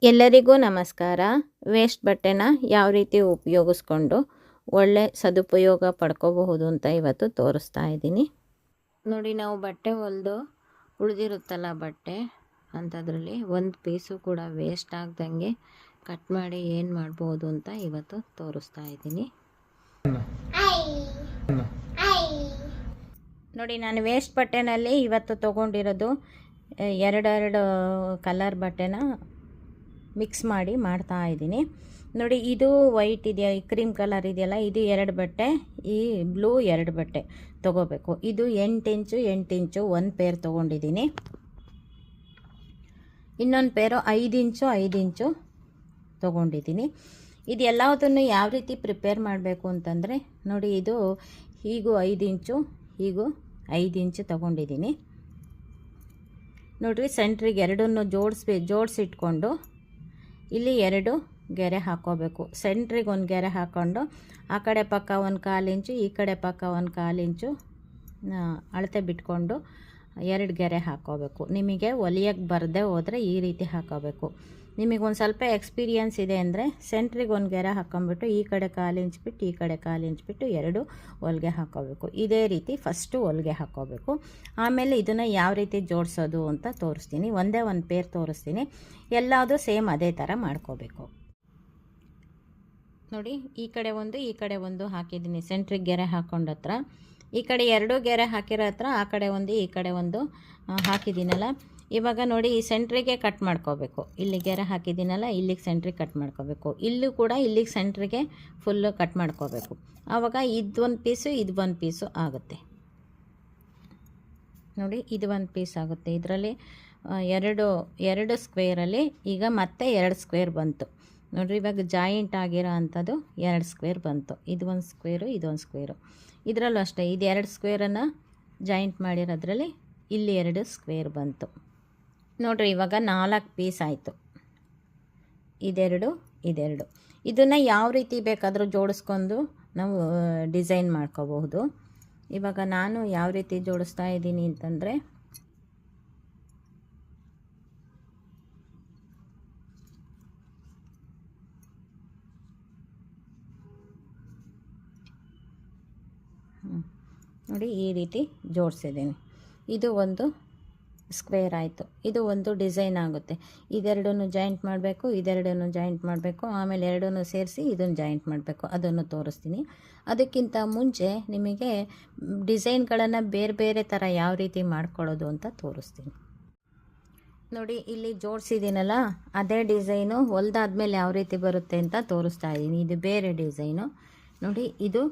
ಎಲ್ಲರಿಗೂ ನಮಸ್ಕಾರ. ವೇಸ್ಟ್ ಬಟ್ಟೆನ ಯಾವ ರೀತಿ ಉಪಯೋಗಿಸ್ಕೊಂಡು ಒಳ್ಳೆ ಸದುಪಯೋಗ ಪಡ್ಕೋಬಹುದು ಅಂತ ಇವತ್ತು ತೋರಿಸ್ತಾ ಇದ್ದೀನಿ. ನೋಡಿ, ನಾವು ಬಟ್ಟೆ ಹೊಲಿದು ಉಳಿದಿರುತ್ತಲ್ಲ ಬಟ್ಟೆ ಅಂಥದ್ರಲ್ಲಿ ಒಂದು ಪೀಸು ಕೂಡ ವೇಸ್ಟ್ ಆಗ್ದಂಗೆ ಕಟ್ ಮಾಡಿ ಏನು ಮಾಡ್ಬೋದು ಅಂತ ಇವತ್ತು ತೋರಿಸ್ತಾ ಇದ್ದೀನಿ. ನೋಡಿ, ನಾನು ವೇಸ್ಟ್ ಬಟ್ಟೆನಲ್ಲಿ ಇವತ್ತು ತೊಗೊಂಡಿರೋದು ಎರಡೆರಡು ಕಲರ್ ಬಟ್ಟೆನ ಮಿಕ್ಸ್ ಮಾಡಿ ಮಾಡ್ತಾ ಇದ್ದೀನಿ. ನೋಡಿ, ಇದು ವೈಟ್ ಇದೆಯಾ, ಈ ಕ್ರೀಮ್ ಕಲರ್ ಇದೆಯಲ್ಲ, ಇದು 2 ಬಟ್ಟೆ, ಈ ಬ್ಲೂ 2 ಬಟ್ಟೆ ತೊಗೋಬೇಕು. ಇದು 8 ಇಂಚು ಒಂದು ಪೇರ್ ತೊಗೊಂಡಿದ್ದೀನಿ. ಇನ್ನೊಂದು ಪೇರು 5 ಇಂಚು ತೊಗೊಂಡಿದ್ದೀನಿ. ಇದು ಎಲ್ಲದನ್ನು ಯಾವ ರೀತಿ ಪ್ರಿಪೇರ್ ಮಾಡಬೇಕು ಅಂತಂದರೆ, ನೋಡಿ, ಇದು ಹೀಗೂ 5 ಇಂಚು, ಹೀಗೂ 5 ಇಂಚು ತೊಗೊಂಡಿದ್ದೀನಿ. ನೋಡಿರಿ, ಸೆಂಟ್ರಿಗೆ ಎರಡನ್ನು ಜೋಡಿಸಿಟ್ಕೊಂಡು ಇಲ್ಲಿ 2 ಗೆರೆ ಹಾಕ್ಕೋಬೇಕು. ಸೆಂಟ್ರಿಗೆ ಒಂದು ಗೆರೆ ಹಾಕ್ಕೊಂಡು ಆ ಕಡೆ ಪಕ್ಕ 1/4 ಇಂಚು, ಈ ಕಡೆ ಪಕ್ಕ 1/4 ಇಂಚು ಅಳತೆ ಬಿಟ್ಕೊಂಡು 2 ಗೆರೆ ಹಾಕ್ಕೋಬೇಕು. ನಿಮಗೆ ಹೊಲಿಯೋಕ್ಕೆ ಬರದೇ ಹೋದರೆ ಈ ರೀತಿ ಹಾಕ್ಕೋಬೇಕು. ನಿಮಗೆ ಒಂದು ಸ್ವಲ್ಪ ಎಕ್ಸ್ಪೀರಿಯನ್ಸ್ ಇದೆ ಅಂದರೆ ಸೆಂಟ್ರಿಗೆ ಒಂದು ಗೆರೆ ಹಾಕ್ಕೊಂಬಿಟ್ಟು ಈ ಕಡೆ 1/4 ಇಂಚ್ ಬಿಟ್ಟು ಈ ಕಡೆ 1/4 ಇಂಚ್ ಬಿಟ್ಟು 2 ಹೊಲಿಗೆ ಹಾಕ್ಕೋಬೇಕು. ಇದೇ ರೀತಿ ಫಸ್ಟು ಹೊಲಿಗೆ ಹಾಕ್ಕೋಬೇಕು. ಆಮೇಲೆ ಇದನ್ನು ಯಾವ ರೀತಿ ಜೋಡಿಸೋದು ಅಂತ ತೋರಿಸ್ತೀನಿ. ಒಂದೇ ಒಂದು ಪೇರ್ ತೋರಿಸ್ತೀನಿ. ಎಲ್ಲದೂ ಸೇಮ್ ಅದೇ ಥರ ಮಾಡ್ಕೋಬೇಕು. ನೋಡಿ, ಈ ಕಡೆ ಒಂದು ಹಾಕಿದ್ದೀನಿ. ಸೆಂಟ್ರಿಗೆ ಗೆರೆ ಹಾಕ್ಕೊಂಡು ಹತ್ರ ಈ ಕಡೆ 2 ಗೆರೆ ಹಾಕಿರೋ ಹತ್ರ ಆ ಕಡೆ ಒಂದು ಈ ಕಡೆ ಒಂದು ಹಾಕಿದ್ದೀನಲ್ಲ. ಇವಾಗ ನೋಡಿ, ಈ ಸೆಂಟ್ರಿಗೆ ಕಟ್ ಮಾಡ್ಕೋಬೇಕು. ಇಲ್ಲಿ ಗೆರೆ ಹಾಕಿದ್ದೀನಲ್ಲ, ಇಲ್ಲಿಗೆ ಸೆಂಟ್ರಿಗೆ ಕಟ್ ಮಾಡ್ಕೋಬೇಕು. ಇಲ್ಲೂ ಕೂಡ ಇಲ್ಲಿಗೆ ಸೆಂಟ್ರಿಗೆ ಫುಲ್ಲು ಕಟ್ ಮಾಡ್ಕೋಬೇಕು. ಆವಾಗ ಇದೊಂದು ಪೀಸು ಇದು ಒಂದು ಪೀಸು ಆಗುತ್ತೆ. ನೋಡಿ, ಇದು ಒಂದು ಪೀಸ್ ಆಗುತ್ತೆ. ಇದರಲ್ಲಿ ಎರಡು ಸ್ಕ್ವೇರಲ್ಲಿ ಈಗ ಮತ್ತೆ 2 ಸ್ಕ್ವೇರ್ ಬಂತು. ನೋಡಿರಿ, ಇವಾಗ ಜಾಯಿಂಟ್ ಆಗಿರೋ ಅಂಥದ್ದು 2 ಸ್ಕ್ವೇರ್ ಬಂತು. ಇದು ಒಂದು ಸ್ಕ್ವೇರು, ಇದೊಂದು ಸ್ಕ್ವೇರು. ಇದರಲ್ಲೂ ಅಷ್ಟೇ, ಇದು 2 ಸ್ಕ್ವೇರನ್ನು ಜಾಯಿಂಟ್ ಮಾಡಿರೋದ್ರಲ್ಲಿ ಇಲ್ಲಿ 2 ಸ್ಕ್ವೇರ್ ಬಂತು. ನೋಡಿರಿ, ಇವಾಗ 4 ಪೀಸ್ ಆಯಿತು. ಇದೆರಡು. ಇದನ್ನು ಯಾವ ರೀತಿ ಬೇಕಾದರೂ ಜೋಡಿಸ್ಕೊಂಡು ನಾವು ಡಿಸೈನ್ ಮಾಡ್ಕೋಬಹುದು. ಇವಾಗ ನಾನು ಯಾವ ರೀತಿ ಜೋಡಿಸ್ತಾ ಇದ್ದೀನಿ ಅಂತಂದರೆ, ನೋಡಿ, ಈ ರೀತಿ ಜೋಡಿಸಿದ್ದೀನಿ. ಇದು ಒಂದು ಸ್ಕ್ವೇರ್ ಆಯಿತು. ಇದು ಒಂದು ಡಿಸೈನ್ ಆಗುತ್ತೆ. ಇದೆರಡನ್ನು ಜಾಯಿಂಟ್ ಮಾಡಬೇಕು, ಇದೆರಡನ್ನು ಜಾಯಿಂಟ್ ಮಾಡಬೇಕು, ಆಮೇಲೆ ಎರಡನ್ನೂ ಸೇರಿಸಿ ಇದನ್ನು ಜಾಯಿಂಟ್ ಮಾಡಬೇಕು. ಅದನ್ನು ತೋರಿಸ್ತೀನಿ. ಅದಕ್ಕಿಂತ ಮುಂಚೆ ನಿಮಗೆ ಡಿಸೈನ್ಗಳನ್ನು ಬೇರೆ ಬೇರೆ ಥರ ಯಾವ ರೀತಿ ಮಾಡ್ಕೊಳ್ಳೋದು ಅಂತ ತೋರಿಸ್ತೀನಿ. ನೋಡಿ, ಇಲ್ಲಿ ಜೋಡಿಸಿದ್ದೀನಲ್ಲ, ಅದೇ ಡಿಸೈನು ಹೊಲ್ದಾದ್ಮೇಲೆ ಯಾವ ರೀತಿ ಬರುತ್ತೆ ಅಂತ ತೋರಿಸ್ತಾ ಇದ್ದೀನಿ. ಇದು ಬೇರೆ ಡಿಸೈನು. ನೋಡಿ, ಇದು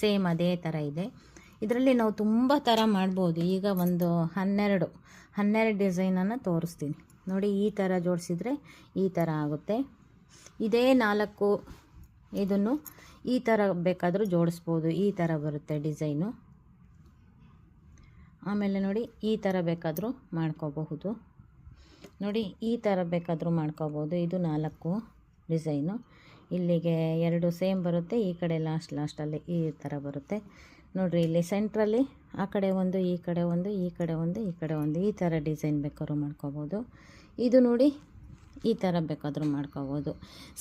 ಸೇಮ್ ಅದೇ ಥರ ಇದೆ. ಇದರಲ್ಲಿ ನಾವು ತುಂಬ ಥರ ಮಾಡ್ಬೋದು. ಈಗ ಒಂದು 12 ಡಿಸೈನನ್ನು ತೋರಿಸ್ತೀನಿ. ನೋಡಿ, ಈ ಥರ ಜೋಡಿಸಿದ್ರೆ ಈ ಥರ ಆಗುತ್ತೆ. ಇದೇ 4 ಇದನ್ನು ಈ ಥರ ಬೇಕಾದರೂ ಜೋಡಿಸ್ಬೋದು. ಈ ಥರ ಬರುತ್ತೆ ಡಿಸೈನು. ಆಮೇಲೆ ನೋಡಿ, ಈ ಥರ ಬೇಕಾದರೂ ಮಾಡ್ಕೋಬಹುದು. ನೋಡಿ, ಈ ಥರ ಬೇಕಾದರೂ ಮಾಡ್ಕೋಬೋದು. ಇದು 4 ಡಿಸೈನು. ಇಲ್ಲಿಗೆ 2 ಸೇಮ್ ಬರುತ್ತೆ. ಈ ಕಡೆ ಲಾಸ್ಟಲ್ಲಿ ಈ ಥರ ಬರುತ್ತೆ. ನೋಡಿರಿ, ಇಲ್ಲಿ ಸೆಂಟ್ರಲ್ಲಿ ಆ ಕಡೆ ಒಂದು, ಈ ಕಡೆ ಒಂದು, ಈ ಕಡೆ ಒಂದು, ಈ ಕಡೆ ಒಂದು, ಈ ಥರ ಡಿಸೈನ್ ಬೇಕಾದ್ರೂ ಮಾಡ್ಕೋಬೋದು. ಇದು ನೋಡಿ, ಈ ಥರ ಬೇಕಾದರೂ ಮಾಡ್ಕೋಬೋದು.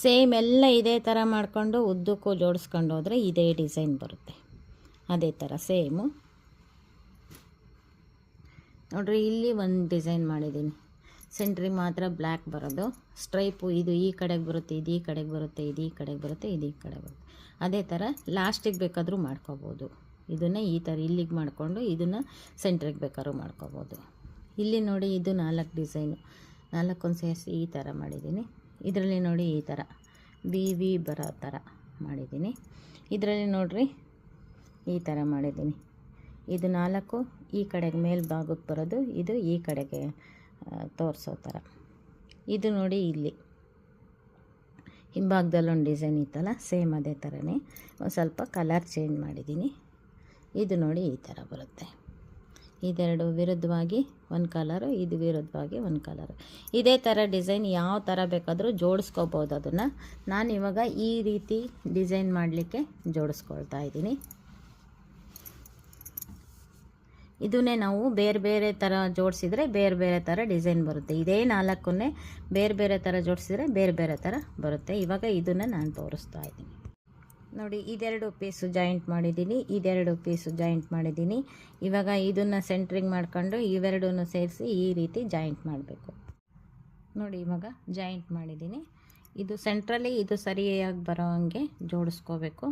ಸೇಮ್ ಎಲ್ಲ ಇದೇ ಥರ ಮಾಡಿಕೊಂಡು ಉದ್ದಕ್ಕೂ ಜೋಡಿಸ್ಕೊಂಡು ಹೋದರೆ ಇದೇ ಡಿಸೈನ್ ಬರುತ್ತೆ. ಅದೇ ಥರ ಸೇಮು. ನೋಡಿರಿ, ಇಲ್ಲಿ ಒಂದು ಡಿಸೈನ್ ಮಾಡಿದ್ದೀನಿ. ಸೆಂಟ್ರಿಗೆ ಮಾತ್ರ ಬ್ಲ್ಯಾಕ್ ಬರೋದು. ಸ್ಟ್ರೈಪು ಇದು ಈ ಕಡೆಗೆ ಬರುತ್ತೆ, ಇದು ಈ ಕಡೆಗೆ ಬರುತ್ತೆ, ಇದು ಈ ಕಡೆಗೆ ಬರುತ್ತೆ, ಇದು ಈ ಕಡೆ ಬರುತ್ತೆ. ಅದೇ ಥರ ಲಾಸ್ಟಿಗೆ ಬೇಕಾದರೂ ಮಾಡ್ಕೋಬೋದು. ಇದನ್ನು ಈ ಥರ ಇಲ್ಲಿಗೆ ಮಾಡಿಕೊಂಡು ಇದನ್ನು ಸೆಂಟ್ರಿಗೆ ಬೇಕಾದ್ರೂ ಮಾಡ್ಕೋಬೋದು. ಇಲ್ಲಿ ನೋಡಿ, ಇದು 4 ಡಿಸೈನು. 4 ಸೇರಿಸಿ ಈ ಥರ ಮಾಡಿದ್ದೀನಿ. ಇದರಲ್ಲಿ ನೋಡಿ, ಈ ಥರ ವಿ ಬರೋ ಥರ ಮಾಡಿದ್ದೀನಿ. ಇದರಲ್ಲಿ ನೋಡಿರಿ, ಈ ಥರ ಮಾಡಿದ್ದೀನಿ. ಇದು 4 ಈ ಕಡೆಗೆ ಮೇಲ್ಭಾಗಕ್ಕೆ ಬರೋದು, ಇದು ಈ ಕಡೆಗೆ ತೋರಿಸೋ ಥರ. ಇದು ನೋಡಿ, ಇಲ್ಲಿ ಹಿಂಭಾಗದಲ್ಲಿ ಒಂದು ಡಿಸೈನ್ ಇತ್ತಲ್ಲ, ಸೇಮ್ ಅದೇ ಥರನೇ ಒಂದು ಸ್ವಲ್ಪ ಕಲರ್ ಚೇಂಜ್ ಮಾಡಿದ್ದೀನಿ. ಇದು ನೋಡಿ, ಈ ಥರ ಬರುತ್ತೆ. ಇದೆರಡು ವಿರುದ್ಧವಾಗಿ ಒಂದು ಕಲರು, ಇದು ವಿರುದ್ಧವಾಗಿ ಒಂದು ಕಲರು. ಇದೇ ಥರ ಡಿಸೈನ್ ಯಾವ ಥರ ಬೇಕಾದರೂ ಜೋಡಿಸ್ಕೋಬೋದು. ಅದನ್ನು ನಾನು ಇವಾಗ ಈ ರೀತಿ ಡಿಸೈನ್ ಮಾಡಲಿಕ್ಕೆ ಜೋಡಿಸ್ಕೊಳ್ತಾ ಇದ್ದೀನಿ. ಇದನ್ನೇ ನಾವು ಬೇರೆ ಬೇರೆ ಥರ ಜೋಡಿಸಿದರೆ ಬೇರೆ ಬೇರೆ ಥರ ಡಿಸೈನ್ ಬರುತ್ತೆ. ಇದೇ 4 ಬೇರೆ ಬೇರೆ ಥರ ಜೋಡಿಸಿದರೆ ಬೇರೆ ಬೇರೆ ಥರ ಬರುತ್ತೆ. ಇವಾಗ ಇದನ್ನು ನಾನು ತೋರಿಸ್ತಾ ಇದ್ದೀನಿ ನೋಡಿ. ಇದೆರಡು ಪೀಸು ಜಾಯಿಂಟ್ ಮಾಡಿದ್ದೀನಿ, ಇದೆರಡು ಪೀಸು ಜಾಯಿಂಟ್ ಮಾಡಿದ್ದೀನಿ. ಇವಾಗ ಇದನ್ನು ಸೆಂಟ್ರಿಂಗ್ ಮಾಡ್ಕೊಂಡು ಇವೆರಡೂ ಸೇರಿಸಿ ಈ ರೀತಿ ಜಾಯಿಂಟ್ ಮಾಡಬೇಕು ನೋಡಿ. ಇವಾಗ ಜಾಯಿಂಟ್ ಮಾಡಿದ್ದೀನಿ. ಇದು ಸೆಂಟ್ರಲ್ಲಿ ಇದು ಸರಿಯಾಗಿ ಬರೋ ಹಾಗೆ ಜೋಡಿಸ್ಕೋಬೇಕು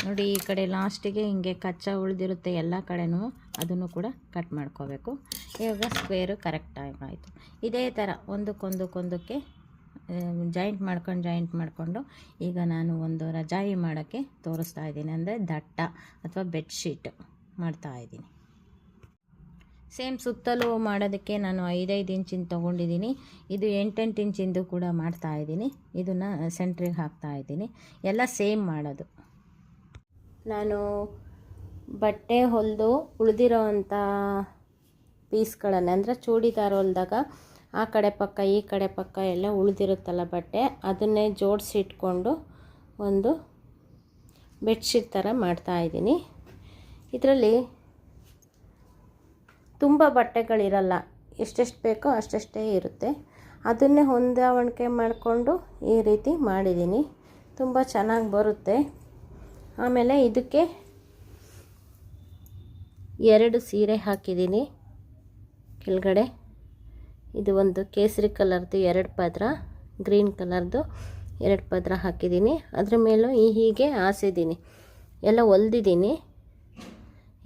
ನೋಡಿ. ಈ ಕಡೆ ಲಾಸ್ಟಿಗೆ ಹಿಂಗೆ ಕಚ್ಚಾ ಉಳಿದಿರುತ್ತೆ ಎಲ್ಲ ಕಡೆನೂ, ಅದನ್ನು ಕೂಡ ಕಟ್ ಮಾಡ್ಕೋಬೇಕು. ಇವಾಗ ಸ್ಕ್ವೇರು ಕರೆಕ್ಟಾಗಿ ಆಯಿತು. ಇದೇ ಥರ ಒಂದಕ್ಕೊಂದಕ್ಕೆ ಜಾಯಿಂಟ್ ಮಾಡ್ಕೊಂಡು ಈಗ ನಾನು ಒಂದು ರಜಾಯಿ ಮಾಡೋಕ್ಕೆ ತೋರಿಸ್ತಾ ಇದ್ದೀನಿ. ಅಂದರೆ ದಟ್ಟ ಅಥವಾ ಬೆಡ್ಶೀಟ್ ಮಾಡ್ತಾಯಿದ್ದೀನಿ. ಸೇಮ್ ಸುತ್ತಲೂ ಮಾಡೋದಕ್ಕೆ ನಾನು 5 ಇಂಚಿಂದು ತೊಗೊಂಡಿದ್ದೀನಿ. ಇದು 8 ಇಂಚಿಂದು ಕೂಡ ಮಾಡ್ತಾಯಿದ್ದೀನಿ. ಇದನ್ನು ಸೆಂಟ್ರಿಗೆ ಹಾಕ್ತಾಯಿದ್ದೀನಿ. ಎಲ್ಲ ಸೇಮ್ ಮಾಡೋದು. ನಾನು ಬಟ್ಟೆ ಹೊಲಿದು ಉಳಿದಿರೋ ಅಂಥ ಪೀಸ್ಗಳನ್ನು, ಅಂದರೆ ಚೂಡಿದಾರ್ ಹೊಲಿದಾಗ ಆ ಕಡೆ ಪಕ್ಕ ಈ ಕಡೆ ಪಕ್ಕ ಎಲ್ಲ ಉಳಿದಿರುತ್ತಲ್ಲ ಬಟ್ಟೆ, ಅದನ್ನೇ ಜೋಡಿಸಿ ಇಟ್ಕೊಂಡು ಒಂದು ಬೆಡ್ಶೀಟ್ ಥರ ಮಾಡ್ತಾಯಿದ್ದೀನಿ. ಇದರಲ್ಲಿ ತುಂಬ ಬಟ್ಟೆಗಳಿರಲ್ಲ, ಎಷ್ಟೆಷ್ಟು ಬೇಕೋ ಅಷ್ಟೆಷ್ಟೇ ಇರುತ್ತೆ. ಅದನ್ನೇ ಹೊಂದಾಣಿಕೆ ಮಾಡಿಕೊಂಡು ಈ ರೀತಿ ಮಾಡಿದ್ದೀನಿ. ತುಂಬ ಚೆನ್ನಾಗಿ ಬರುತ್ತೆ. ಆಮೇಲೆ ಇದಕ್ಕೆ 2 ಸೀರೆ ಹಾಕಿದ್ದೀನಿ ಕೆಳಗಡೆ. ಇದು ಒಂದು ಕೇಸರಿ ಕಲರ್ದು 2 ಪದರ, ಗ್ರೀನ್ ಕಲರ್ದು 2 ಪದರ ಹಾಕಿದ್ದೀನಿ. ಅದ್ರ ಮೇಲೂ ಹೀಗೆ ಹಾಸಿದ್ದೀನಿ. ಎಲ್ಲ ಹೊಲ್ದಿದ್ದೀನಿ.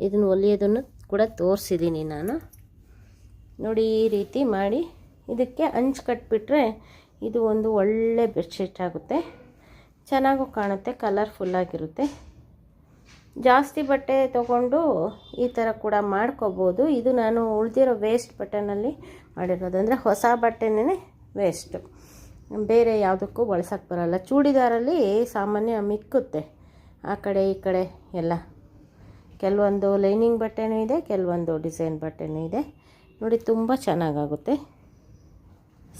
ಇದನ್ನು ಹೊಲಿಯೋದನ್ನು ಕೂಡ ತೋರಿಸಿದ್ದೀನಿ ನಾನು ನೋಡಿ. ಈ ರೀತಿ ಮಾಡಿ ಇದಕ್ಕೆ ಅಂಚು ಕಟ್ಬಿಟ್ರೆ ಇದು ಒಂದು ಒಳ್ಳೆ ಬೆಡ್ಶೀಟ್ ಆಗುತ್ತೆ. ಚೆನ್ನಾಗೂ ಕಾಣುತ್ತೆ, ಕಲರ್ಫುಲ್ಲಾಗಿರುತ್ತೆ. ಜಾಸ್ತಿ ಬಟ್ಟೆ ತೊಗೊಂಡು ಈ ಥರ ಕೂಡ ಮಾಡ್ಕೋಬೋದು. ಇದು ನಾನು ಉಳಿದಿರೋ ವೇಸ್ಟ್ ಬಟ್ಟೆನಲ್ಲಿ ಮಾಡಿರೋದು, ಅಂದರೆ ಹೊಸ ಬಟ್ಟೆನೇ ವೇಸ್ಟು, ಬೇರೆ ಯಾವುದಕ್ಕೂ ಬಳಸೋಕ್ಕೆ ಬರೋಲ್ಲ. ಚೂಡಿದಾರಲ್ಲಿ ಸಾಮಾನ್ಯ ಮಿಕ್ಕುತ್ತೆ ಆ ಕಡೆ ಈ ಕಡೆ ಎಲ್ಲ. ಕೆಲವೊಂದು ಲೈನಿಂಗ್ ಬಟ್ಟೆನೂ ಇದೆ, ಕೆಲವೊಂದು ಡಿಸೈನ್ ಬಟ್ಟೆನೂ ಇದೆ ನೋಡಿ. ತುಂಬ ಚೆನ್ನಾಗಾಗುತ್ತೆ,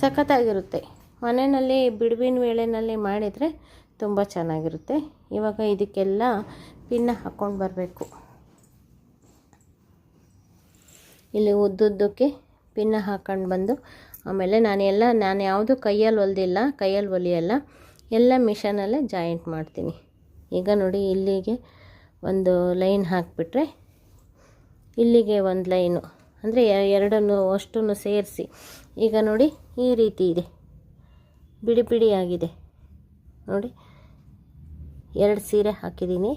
ಸಖತ್ತಾಗಿರುತ್ತೆ. ಮನೆಯಲ್ಲಿ ಬಿಡುವಿನ ವೇಳೆಯಲ್ಲಿ ಮಾಡಿದರೆ ತುಂಬ ಚೆನ್ನಾಗಿರುತ್ತೆ. ಇವಾಗ ಇದಕ್ಕೆಲ್ಲ ಪಿನ್ನ ಹಾಕ್ಕೊಂಡು ಬರಬೇಕು. ಇಲ್ಲಿ ಉದ್ದುದ್ದಕ್ಕೆ ಪಿನ್ನ ಹಾಕ್ಕೊಂಡು ಬಂದು, ಆಮೇಲೆ ನಾನು ಯಾವುದು ಕೈಯಲ್ಲಿ ಹೊಲಿದಿಲ್ಲ, ಕೈಯಲ್ಲಿ ಹೊಲಿಯಲ್ಲ, ಎಲ್ಲ ಮಿಷನಲ್ಲೇ ಜಾಯಿಂಟ್ ಮಾಡ್ತೀನಿ. ಈಗ ನೋಡಿ, ಇಲ್ಲಿಗೆ ಒಂದು ಲೈನ್ ಹಾಕಿಬಿಟ್ರೆ ಇಲ್ಲಿಗೆ ಒಂದು ಲೈನು, ಅಂದರೆ ಎರಡನ್ನು ಅಷ್ಟನ್ನು ಸೇರಿಸಿ ಈಗ ನೋಡಿ ಈ ರೀತಿ ಇದೆ, ಬಿಡಿ ಬಿಡಿಯಾಗಿದೆ ನೋಡಿ. 2 ಸೀರೆ ಹಾಕಿದ್ದೀನಿ.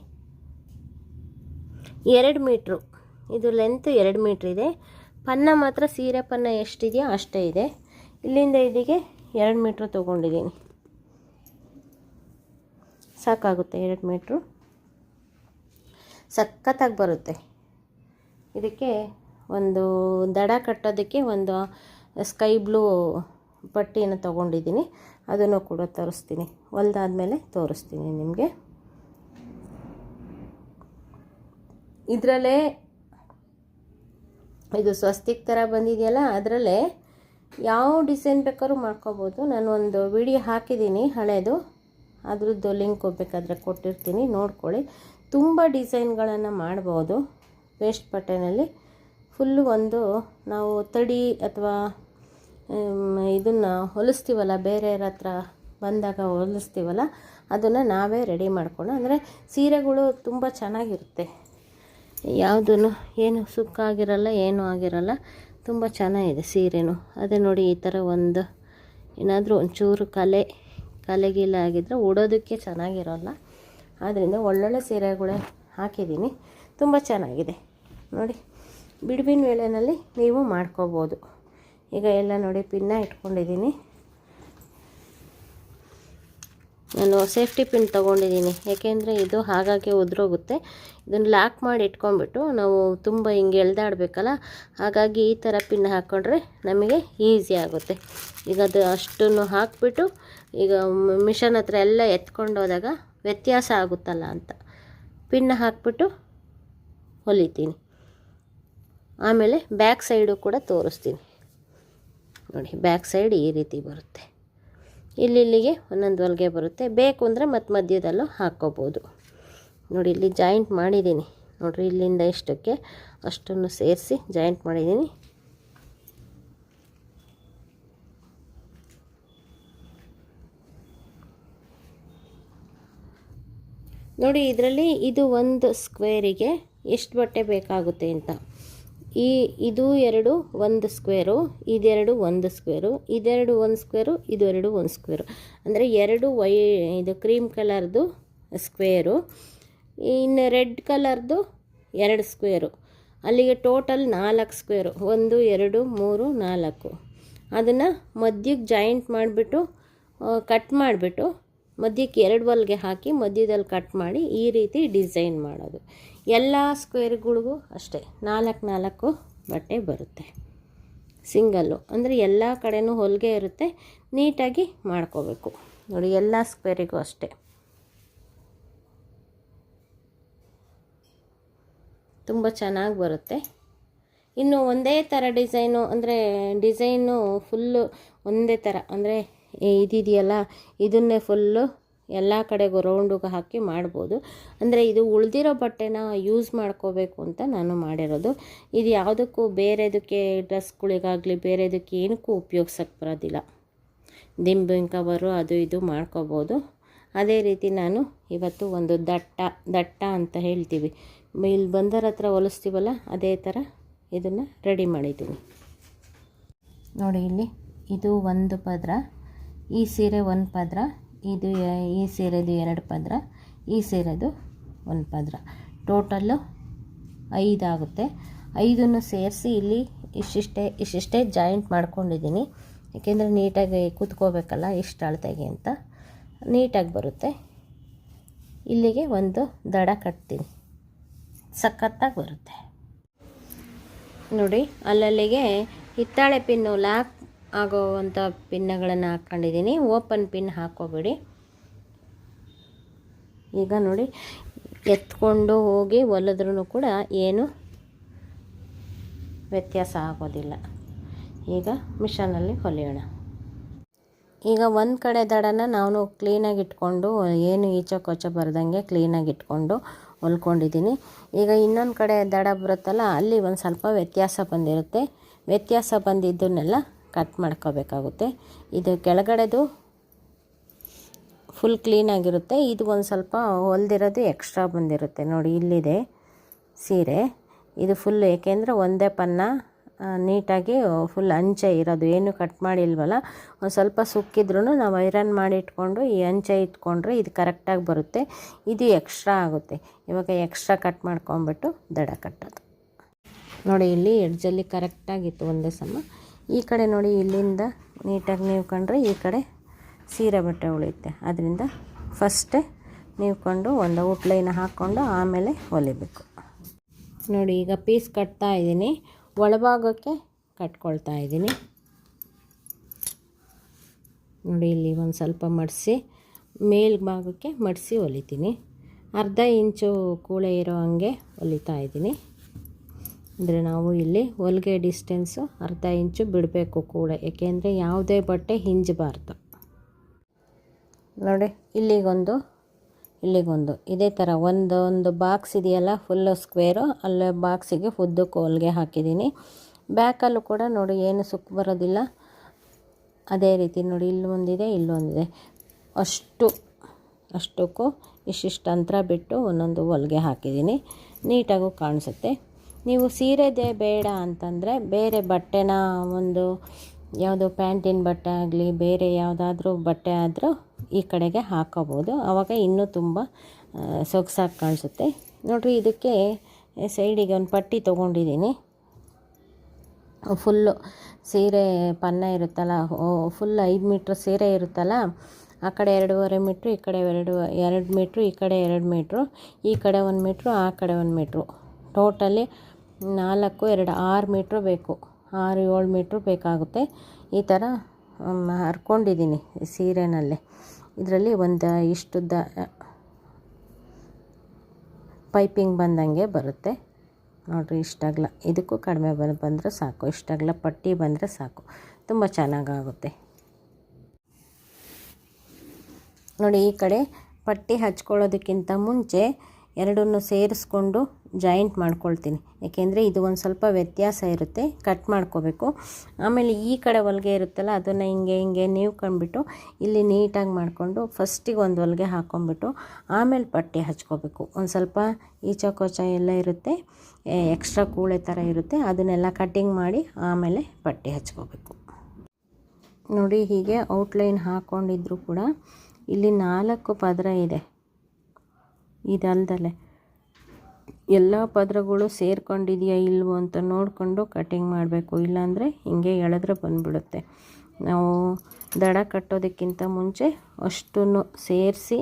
2 ಮೀಟ್ರು ಇದು ಲೆಂತ್, 2 ಮೀಟ್ರ್ ಇದೆ. ಪನ್ನ ಮಾತ್ರ ಸೀರೆ ಪನ್ನ ಎಷ್ಟಿದೆಯೋ ಅಷ್ಟೇ ಇದೆ. ಇಲ್ಲಿಂದ ಇಲ್ಲಿಗೆ 2 ಮೀಟ್ರ್ ತೊಗೊಂಡಿದ್ದೀನಿ. ಸಾಕಾಗುತ್ತೆ 2 ಮೀಟ್ರು, ಸಖತ್ತಾಗಿ ಬರುತ್ತೆ. ಇದಕ್ಕೆ ಒಂದು ದಡ ಕಟ್ಟೋದಕ್ಕೆ ಒಂದು ಸ್ಕೈ ಬ್ಲೂ ಪಟ್ಟಿಯನ್ನು ತೊಗೊಂಡಿದ್ದೀನಿ. ಅದನ್ನು ಕೂಡ ತೋರಿಸ್ತೀನಿ, ಹೊಲ್ದಾದ್ಮೇಲೆ ತೋರಿಸ್ತೀನಿ ನಿಮಗೆ. ಇದರಲ್ಲೇ ಇದು ಸ್ವಸ್ತಿಕ್ ಥರ ಬಂದಿದೆಯಲ್ಲ, ಅದರಲ್ಲೇ ಯಾವ ಡಿಸೈನ್ ಬೇಕಾದ್ರೂ ಮಾಡ್ಕೋಬೋದು. ನಾನು ಒಂದು ವಿಡಿಯೋ ಹಾಕಿದ್ದೀನಿ ಹಳೇದು, ಅದ್ರದ್ದು ಲಿಂಕ್ ಬೇಕಾದರೆ ಕೊಟ್ಟಿರ್ತೀನಿ, ನೋಡ್ಕೊಳ್ಳಿ. ತುಂಬ ಡಿಸೈನ್ಗಳನ್ನು ಮಾಡ್ಬೋದು ವೇಸ್ಟ್ ಬಟ್ಟೆನಲ್ಲಿ. ಫುಲ್ಲು ಒಂದು ನಾವು ತಡಿ ಅಥವಾ ಇದನ್ನು ಹೊಲಿಸ್ತೀವಲ್ಲ, ಬೇರೆಯವ್ರ ಹತ್ರ ಬಂದಾಗ ಹೊಲಿಸ್ತೀವಲ್ಲ, ಅದನ್ನು ನಾವೇ ರೆಡಿ ಮಾಡ್ಕೊಂಡು, ಅಂದರೆ ಸೀರೆಗಳು ತುಂಬ ಚೆನ್ನಾಗಿರುತ್ತೆ. ಯಾವುದೂ ಏನು ಸುಕ್ಕಾಗಿರಲ್ಲ, ಏನೂ ಆಗಿರಲ್ಲ, ತುಂಬ ಚೆನ್ನಾಗಿದೆ ಸೀರೆನೂ. ಅದೇ ನೋಡಿ, ಈ ಥರ ಒಂದು ಏನಾದರೂ ಒಂಚೂರು ಕಲೆಗಿಲ್ಲ ಆಗಿದ್ದರೆ ಉಡೋದಕ್ಕೆ ಚೆನ್ನಾಗಿರೋಲ್ಲ. ಆದ್ದರಿಂದ ಒಳ್ಳೊಳ್ಳೆ ಸೀರೆಗಳೇ ಹಾಕಿದ್ದೀನಿ, ತುಂಬ ಚೆನ್ನಾಗಿದೆ ನೋಡಿ. ಬಿಡುವಿನ ವೇಳೆಯಲ್ಲಿ ನೀವು ಮಾಡ್ಕೋಬೋದು. ಈಗ ಎಲ್ಲ ನೋಡಿ ಪಿನ್ನ ಇಟ್ಕೊಂಡಿದ್ದೀನಿ. ನಾನು ಸೇಫ್ಟಿ ಪಿನ್ ತೊಗೊಂಡಿದ್ದೀನಿ, ಏಕೆಂದರೆ ಇದು ಹಾಗಾಗಿ ಉದುರೋಗುತ್ತೆ. ಇದನ್ನು ಲಾಕ್ ಮಾಡಿ ಇಟ್ಕೊಂಡ್ಬಿಟ್ಟು ನಾವು ತುಂಬ ಹಿಂಗೆ ಎಳ್ದಾಡಬೇಕಲ್ಲ, ಹಾಗಾಗಿ ಈ ಥರ ಪಿನ್ ಹಾಕ್ಕೊಂಡ್ರೆ ನಮಗೆ ಈಸಿ ಆಗುತ್ತೆ. ಈಗ ಅದು ಅಷ್ಟನ್ನು ಹಾಕಿಬಿಟ್ಟು ಈಗ ಮಿಷನ್ ಹತ್ರ ಎಲ್ಲ ಎತ್ಕೊಂಡು ಹೋದಾಗ ವ್ಯತ್ಯಾಸ ಆಗುತ್ತಲ್ಲ ಅಂತ ಪಿನ್ ಹಾಕ್ಬಿಟ್ಟು ಹೊಲಿತೀನಿ. ಆಮೇಲೆ ಬ್ಯಾಕ್ ಸೈಡು ಕೂಡ ತೋರಿಸ್ತೀನಿ ನೋಡಿ. ಬ್ಯಾಕ್ ಸೈಡ್ ಈ ರೀತಿ ಬರುತ್ತೆ, ಇಲ್ಲಿಗೆ ಒಂದೊಂದು ಹೊಲಿಗೆ ಬರುತ್ತೆ. ಬೇಕು ಅಂದರೆ ಮತ್ತೆ ಮಧ್ಯದಲ್ಲೂ ಹಾಕ್ಕೋಬೋದು ನೋಡಿ. ಇಲ್ಲಿ ಜಾಯಿಂಟ್ ಮಾಡಿದ್ದೀನಿ ನೋಡಿರಿ ಇಲ್ಲಿಂದ ಇಷ್ಟಕ್ಕೆ ಅಷ್ಟನ್ನು ಸೇರಿಸಿ ಜಾಯಿಂಟ್ ಮಾಡಿದ್ದೀನಿ. ನೋಡಿ ಇದರಲ್ಲಿ ಇದು ಒಂದು ಸ್ಕ್ವೇರಿಗೆ ಎಷ್ಟು ಬಟ್ಟೆ ಬೇಕಾಗುತ್ತೆ ಅಂತ. ಇದು ಎರಡು ಒಂದು ಸ್ಕ್ವೇರು, ಇದೆರಡು ಒಂದು ಸ್ಕ್ವೇರು, ಇದೆರಡು ಒಂದು ಸ್ಕ್ವೇರು, ಇದು ಎರಡು ಒಂದು ಸ್ಕ್ವೇರು, ಅಂದರೆ ಎರಡು ಇದು ಕ್ರೀಮ್ ಕಲರ್ದು ಸ್ಕ್ವೇರು, ಇನ್ನು ರೆಡ್ ಕಲರ್ದು ಎರಡು ಸ್ಕ್ವೇರು, ಅಲ್ಲಿಗೆ ಟೋಟಲ್ 4 ಸ್ಕ್ವೇರು, 1 2 3 4. ಅದನ್ನು ಮಧ್ಯಕ್ಕೆ ಜಾಯಿಂಟ್ ಮಾಡಿಬಿಟ್ಟು ಕಟ್ ಮಾಡಿಬಿಟ್ಟು ಮಧ್ಯಕ್ಕೆ 2 ಹೊಲಿಗೆ ಹಾಕಿ ಮಧ್ಯದಲ್ಲಿ ಕಟ್ ಮಾಡಿ ಈ ರೀತಿ ಡಿಸೈನ್ ಮಾಡೋದು. ಎಲ್ಲ ಸ್ಕ್ವೇರ್ಗಳಿಗೂ ಅಷ್ಟೇ 4 ಬಟ್ಟೆ ಬರುತ್ತೆ. ಸಿಂಗಲ್ಲು ಅಂದರೆ ಎಲ್ಲ ಕಡೆನೂ ಹೊಲಿಗೆ ಇರುತ್ತೆ, ನೀಟಾಗಿ ಮಾಡ್ಕೋಬೇಕು. ನೋಡಿ ಎಲ್ಲ ಸ್ಕ್ವೇರಿಗೂ ಅಷ್ಟೇ. ತುಂಬ ಚೆನ್ನಾಗಿ ಬರುತ್ತೆ. ಇನ್ನು ಒಂದೇ ಥರ ಡಿಸೈನು ಅಂದರೆ ಡಿಸೈನು ಫುಲ್ಲು ಒಂದೇ ಥರ ಅಂದರೆ ಇದಿದೆಯಲ್ಲ ಇದನ್ನೇ ಫುಲ್ಲು ಎಲ್ಲ ಕಡೆಗೂ ರೌಂಡಿಗೆ ಹಾಕಿ ಮಾಡ್ಬೋದು. ಅಂದರೆ ಇದು ಉಳಿದಿರೋ ಬಟ್ಟೆನ ಯೂಸ್ ಮಾಡ್ಕೋಬೇಕು ಅಂತ ನಾನು ಮಾಡಿರೋದು. ಇದು ಯಾವುದಕ್ಕೂ ಬೇರೆದಕ್ಕೆ ಡ್ರೆಸ್ಗಳಿಗಾಗಲಿ ಬೇರೆದಕ್ಕೆ ಏನಕ್ಕೂ ಉಪಯೋಗಿಸೋಕ್ಕೆ ಬರೋದಿಲ್ಲ. ದಿಂಬಿನ ಕವರು ಅದು ಇದು ಮಾಡ್ಕೋಬೋದು. ಅದೇ ರೀತಿ ನಾನು ಇವತ್ತು ಒಂದು ದಟ್ಟ ಅಂತ ಹೇಳ್ತೀವಿ, ಇಲ್ಲಿ ಬಂದರ ಹತ್ರ ಹೊಲಿಸ್ತೀವಲ್ಲ ಅದೇ ಥರ ಇದನ್ನು ರೆಡಿ ಮಾಡಿದ್ದೀನಿ. ನೋಡಿ ಇಲ್ಲಿ ಇದು ಒಂದು ಪದರ, ಈ ಸೀರೆ ಒಂದು ಪದರ, ಇದು ಈ ಸೀರೆದು 2 ಪದರ, ಈ ಸೀರೆದು 1 ಪದರ, ಟೋಟಲ್ಲು 5 ಆಗುತ್ತೆ. 5 ಸೇರಿಸಿ ಇಲ್ಲಿ ಇಷ್ಟಿಷ್ಟೇ ಜಾಯಿಂಟ್ ಮಾಡ್ಕೊಂಡಿದ್ದೀನಿ. ಏಕೆಂದರೆ ನೀಟಾಗಿ ಕೂತ್ಕೋಬೇಕಲ್ಲ ಇಷ್ಟು ಅಳತೆಗೆ ಅಂತ, ನೀಟಾಗಿ ಬರುತ್ತೆ. ಇಲ್ಲಿಗೆ ಒಂದು ದಡ ಕಟ್ತೀನಿ, ಸಖತ್ತಾಗಿ ಬರುತ್ತೆ. ನೋಡಿ ಅಲ್ಲಲ್ಲಿಗೆ ಹಿತ್ತಾಳೆ ಪಿನ್ನು ಲಾಕ್ ಆಗೋವಂಥ ಪಿನ್ನುಗಳನ್ನು ಹಾಕ್ಕೊಂಡಿದ್ದೀನಿ. ಓಪನ್ ಪಿನ್ ಹಾಕ್ಕೋಬೇಡಿ. ಈಗ ನೋಡಿ ಎತ್ಕೊಂಡು ಹೋಗಿ ಹೊಲಿದ್ರೂ ಕೂಡ ಏನು ವ್ಯತ್ಯಾಸ ಆಗೋದಿಲ್ಲ. ಈಗ ಮಿಷನಲ್ಲಿ ಹೊಲಿಯೋಣ. ಈಗ ಒಂದು ಕಡೆ ದಡನ ನಾನು ಕ್ಲೀನಾಗಿ ಇಟ್ಕೊಂಡು ಏನು ಈಚೆ ಕೊಚ್ಚ ಬರ್ದಂಗೆ ಕ್ಲೀನಾಗಿ ಇಟ್ಕೊಂಡು ಹೊಲ್ಕೊಂಡಿದ್ದೀನಿ. ಈಗ ಇನ್ನೊಂದು ಕಡೆ ದಡ ಬರುತ್ತಲ್ಲ ಅಲ್ಲಿ ಒಂದು ಸ್ವಲ್ಪ ವ್ಯತ್ಯಾಸ ಬಂದಿರುತ್ತೆ. ವ್ಯತ್ಯಾಸ ಬಂದಿದ್ದನ್ನೆಲ್ಲ ಕಟ್ ಮಾಡ್ಕೋಬೇಕಾಗುತ್ತೆ. ಇದು ಕೆಳಗಡೆದು ಫುಲ್ ಕ್ಲೀನಾಗಿರುತ್ತೆ, ಇದು ಒಂದು ಸ್ವಲ್ಪ ಹೊಲ್ದಿರೋದು ಎಕ್ಸ್ಟ್ರಾ ಬಂದಿರುತ್ತೆ. ನೋಡಿ ಇಲ್ಲಿದೆ ಸೀರೆ, ಇದು ಫುಲ್ ಏಕೆಂದರೆ ಒಂದೇ ಪನ್ನ ನೀಟಾಗಿ ಫುಲ್ ಅಂಚೆ ಇರೋದು, ಏನು ಕಟ್ ಮಾಡಿಲ್ವಲ್ಲ. ಒಂದು ಸ್ವಲ್ಪ ಸುಕ್ಕಿದ್ರೂ ನಾವು ಐರನ್ ಮಾಡಿ ಇಟ್ಕೊಂಡು ಈ ಅಂಚೆ ಇಟ್ಕೊಂಡ್ರೆ ಇದು ಕರೆಕ್ಟಾಗಿ ಬರುತ್ತೆ. ಇದು ಎಕ್ಸ್ಟ್ರಾ ಆಗುತ್ತೆ. ಇವಾಗ ಎಕ್ಸ್ಟ್ರಾ ಕಟ್ ಮಾಡ್ಕೊಂಬಿಟ್ಟು ದಡ ಕಟ್ಟೋದು. ನೋಡಿ ಇಲ್ಲಿ ಎಡ್ಜಲ್ಲಿ ಕರೆಕ್ಟಾಗಿತ್ತು ಒಂದೇ ಸಮ. ಈ ಕಡೆ ನೋಡಿ ಇಲ್ಲಿಂದ ನೀಟಾಗಿ ನೀವ್ಕೊಂಡ್ರೆ ಈ ಕಡೆ ಸೀರೆ ಬಟ್ಟೆ ಉಳಿಯುತ್ತೆ. ಅದರಿಂದ ಫಸ್ಟೇ ನೀವ್ಕೊಂಡು ಒಂದು ಔಟ್ಲೈನ್ ಹಾಕ್ಕೊಂಡು ಆಮೇಲೆ ಹೊಲಿಬೇಕು. ನೋಡಿ ಈಗ ಪೀಸ್ ಕಟ್ತಾ ಇದ್ದೀನಿ, ಒಳಭಾಗಕ್ಕೆ ಕಟ್ಕೊಳ್ತಾ ಇದ್ದೀನಿ. ನೋಡಿ ಇಲ್ಲಿ ಒಂದು ಸ್ವಲ್ಪ ಮಡಿಸಿ ಮೇಲ್ಭಾಗಕ್ಕೆ ಮಡಿಸಿ ಹೊಲಿತೀನಿ. ಅರ್ಧ ಇಂಚು ಕೂಳೆ ಇರೋ ಹಂಗೆ ಹೊಲಿತಾ ಇದ್ದೀನಿ. ಅಂದರೆ ನಾವು ಇಲ್ಲಿ ಹೊಲಿಗೆ ಡಿಸ್ಟೆನ್ಸು ಅರ್ಧ ಇಂಚು ಬಿಡಬೇಕು ಕೂಳೆ, ಏಕೆಂದರೆ ಯಾವುದೇ ಬಟ್ಟೆ ಹಿಂಜಬಾರ್ದು. ನೋಡಿ ಇಲ್ಲಿಗೊಂದು ಇದೇ ಥರ ಒಂದು ಬಾಕ್ಸ್ ಇದೆಯಲ್ಲ ಫುಲ್ಲು ಸ್ಕ್ವೇರು, ಅಲ್ಲೇ ಬಾಕ್ಸಿಗೆ ಉದ್ದಕ್ಕೂ ಹೊಲಿಗೆ ಹಾಕಿದ್ದೀನಿ. ಬ್ಯಾಕಲ್ಲೂ ಕೂಡ ನೋಡಿ ಏನು ಸುಕ್ಕು ಬರೋದಿಲ್ಲ. ಅದೇ ರೀತಿ ನೋಡಿ ಇಲ್ಲೊಂದಿದೆ ಇಲ್ಲೊಂದಿದೆ, ಅಷ್ಟಕ್ಕೂ ಇಷ್ಟಿಷ್ಟು ಅಂತರ ಬಿಟ್ಟು ಒಂದೊಂದು ಹೊಲಿಗೆ ಹಾಕಿದ್ದೀನಿ. ನೀಟಾಗೂ ಕಾಣಿಸುತ್ತೆ. ನೀವು ಸೀರೆದೇ ಬೇಡ ಅಂತಂದರೆ ಬೇರೆ ಬಟ್ಟೆನ ಒಂದು ಯಾವುದೋ ಪ್ಯಾಂಟಿನ ಬಟ್ಟೆ ಆಗಲಿ ಬೇರೆ ಯಾವುದಾದ್ರೂ ಬಟ್ಟೆ ಆದರೂ ಈ ಕಡೆಗೆ ಹಾಕೋಬೋದು, ಆವಾಗ ಇನ್ನೂ ತುಂಬ ಸೊಗಸಾಗಿ ಕಾಣಿಸುತ್ತೆ. ನೋಡಿರಿ ಇದಕ್ಕೆ ಸೈಡಿಗೆ ಒಂದು ಪಟ್ಟಿ ತೊಗೊಂಡಿದ್ದೀನಿ. ಫುಲ್ಲು ಸೀರೆ ಪನ್ನ ಇರುತ್ತಲ್ಲ, ಫುಲ್ 5 ಮೀಟ್ರ್ ಸೀರೆ ಇರುತ್ತಲ್ಲ, ಆ ಕಡೆ 2.5 ಮೀಟ್ರು, ಈ ಕಡೆ 2 ಮೀಟ್ರು, ಈ ಕಡೆ 2 ಮೀಟ್ರು, ಈ ಕಡೆ 1 ಮೀಟ್ರು, ಆ ಕಡೆ 1 ಮೀಟ್ರು, ಟೋಟಲಿ 4 2 6 ಮೀಟ್ರು ಬೇಕು. 6-7 ಮೀಟ್ರು ಬೇಕಾಗುತ್ತೆ. ಈ ಥರ ಹರ್ಕೊಂಡಿದ್ದೀನಿ ಸೀರೆನಲ್ಲೇ. ಇದರಲ್ಲಿ ಒಂದು ಇಷ್ಟುದ್ದ ಪೈಪಿಂಗ್ ಬಂದಂಗೆ ಬರುತ್ತೆ. ನೋಡಿರಿ ಇಷ್ಟಾಗಲ್ಲ, ಇದಕ್ಕೂ ಕಡಿಮೆ ಬಂದರೆ ಸಾಕು, ಇಷ್ಟಾಗಲ್ಲ ಪಟ್ಟಿ ಬಂದರೆ ಸಾಕು, ತುಂಬ ಚೆನ್ನಾಗಾಗುತ್ತೆ. ನೋಡಿ ಈ ಕಡೆ ಪಟ್ಟಿ ಹಚ್ಕೊಳ್ಳೋದಕ್ಕಿಂತ ಮುಂಚೆ ಎರಡನ್ನೂ ಸೇರಿಸ್ಕೊಂಡು ಜಾಯಿಂಟ್ ಮಾಡ್ಕೊಳ್ತೀನಿ. ಏಕೆಂದರೆ ಇದು ಒಂದು ಸ್ವಲ್ಪ ವ್ಯತ್ಯಾಸ ಇರುತ್ತೆ, ಕಟ್ ಮಾಡ್ಕೋಬೇಕು. ಆಮೇಲೆ ಈ ಕಡೆ ಹೊಲಿಗೆ ಇರುತ್ತಲ್ಲ ಅದನ್ನು ಹಿಂಗೆ ನೀವು ಕಂಡುಬಿಟ್ಟು ಇಲ್ಲಿ ನೀಟಾಗಿ ಮಾಡಿಕೊಂಡು ಫಸ್ಟಿಗೆ ಒಂದು ಹೊಲಿಗೆ ಹಾಕ್ಕೊಂಬಿಟ್ಟು ಆಮೇಲೆ ಪಟ್ಟಿ ಹಚ್ಕೋಬೇಕು. ಒಂದು ಸ್ವಲ್ಪ ಈಚಕೋಚ ಎಲ್ಲ ಇರುತ್ತೆ, ಎಕ್ಸ್ಟ್ರಾ ಕೂಳೆ ಥರ ಇರುತ್ತೆ, ಅದನ್ನೆಲ್ಲ ಕಟ್ಟಿಂಗ್ ಮಾಡಿ ಆಮೇಲೆ ಪಟ್ಟಿ ಹಚ್ಕೋಬೇಕು. ನೋಡಿ, ಹೀಗೆ ಔಟ್ಲೈನ್ ಹಾಕ್ಕೊಂಡಿದ್ರು ಕೂಡ ಇಲ್ಲಿ 4 ಪದರ ಇದೆ. ಇದಲ್ದಲೆ ಎಲ್ಲ ಪದರಗಳು ಸೇರ್ಕೊಂಡಿದೆಯಾ ಇಲ್ವೋ ಅಂತ ನೋಡಿಕೊಂಡು ಕಟ್ಟಿಂಗ್ ಮಾಡಬೇಕು. ಇಲ್ಲಾಂದರೆ ಹಿಂಗೆ ಎಳೆದ್ರೆ ಬಂದುಬಿಡುತ್ತೆ. ನಾವು ದಡ ಕಟ್ಟೋದಕ್ಕಿಂತ ಮುಂಚೆ ಅಷ್ಟನ್ನು ಸೇರಿಸಿ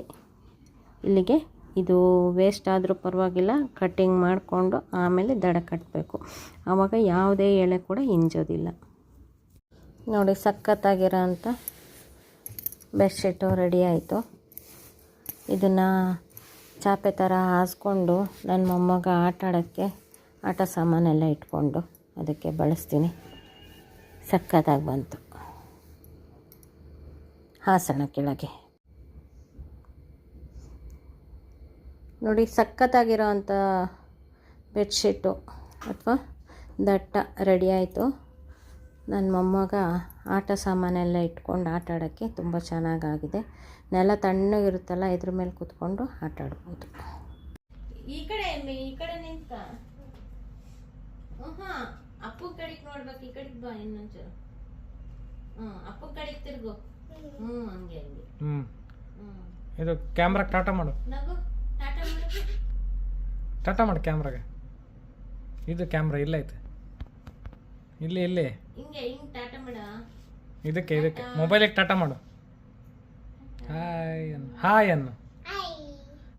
ಇಲ್ಲಿಗೆ ಇದು ವೇಸ್ಟ್ ಆದರೂ ಪರವಾಗಿಲ್ಲ ಕಟ್ಟಿಂಗ್ ಮಾಡಿಕೊಂಡು ಆಮೇಲೆ ದಡ ಕಟ್ಟಬೇಕು. ಆವಾಗ ಯಾವುದೇ ಎಳೆ ಕೂಡ ಹಿಂಜೋದಿಲ್ಲ. ನೋಡಿ, ಸಖತ್ತಾಗಿರೋ ಅಂಥ ಬೆಡ್ಶೀಟು ರೆಡಿ ಆಯಿತು. ಇದನ್ನು ಚಾಪೆ ಥರ ಹಾಸ್ಕೊಂಡು ನನ್ನ ಮೊಮ್ಮಗ ಆಟ ಆಡೋಕ್ಕೆ ಆಟ ಸಾಮಾನೆಲ್ಲ ಇಟ್ಕೊಂಡು ಅದಕ್ಕೆ ಬಳಸ್ತೀನಿ. ಸಖತ್ತಾಗಿ ಬಂತು. ಹಾಸಣ ಕೆಳಗೆ ನೋಡಿ, ಸಖತ್ತಾಗಿರೋ ಅಂಥ ಬೆಡ್ಶೀಟು ಅಥವಾ ದಟ್ಟ ರೆಡಿ ಆಯಿತು. ನನ್ನ ಮೊಮ್ಮಗ ಆಟ ಸಾಮಾನೆಲ್ಲ ಇಟ್ಕೊಂಡು ಆಟ ಆಡೋಕ್ಕೆ ತುಂಬ ಚೆನ್ನಾಗಾಗಿದೆ. ನೆಲ ತಣ್ಣಗಿರುತ್ತಲ್ಲ, ಇದ್ರ ಮೇಲೆ ಕೂತ್ಕೊಂಡು ಆಟ ಆಡ್ಬೋದು. ಈ ಕಡೆ ನಿಂತ ಅಪ್ಪು ಕಡೆಗೆ ನೋಡ್ಬೇಕು. ಈ ಕಡೆಗೆ ಬಾ ಇನ್ನೊಂಚೂರು. ಅಪ್ಪು ಕಡೆಗೆ ತಿರ್ಗು. ಹಂಗೆ ಇದು ಕ್ಯಾಮ್ರಾ ಟಾಟಾ ಮಾಡು. ನಗು, ಟಾಟಾ ಮಾಡು. ಟಾಟಾ ಮಾಡು ಕ್ಯಾಮ್ರಾಗೆ. ಇದು ಕ್ಯಾಮ್ರಾ ಇಲ್ಲ ಐತೆ, ಇಲ್ಲಿ ಹಿಂಗೆ ಟಾಟಾ ಮಾಡ. ಇದಕ್ಕೆ ಮೊಬೈಲಿಗೆ ಟಾಟಾ ಮಾಡು. ಹಾಯ್ ಅನ್ನು.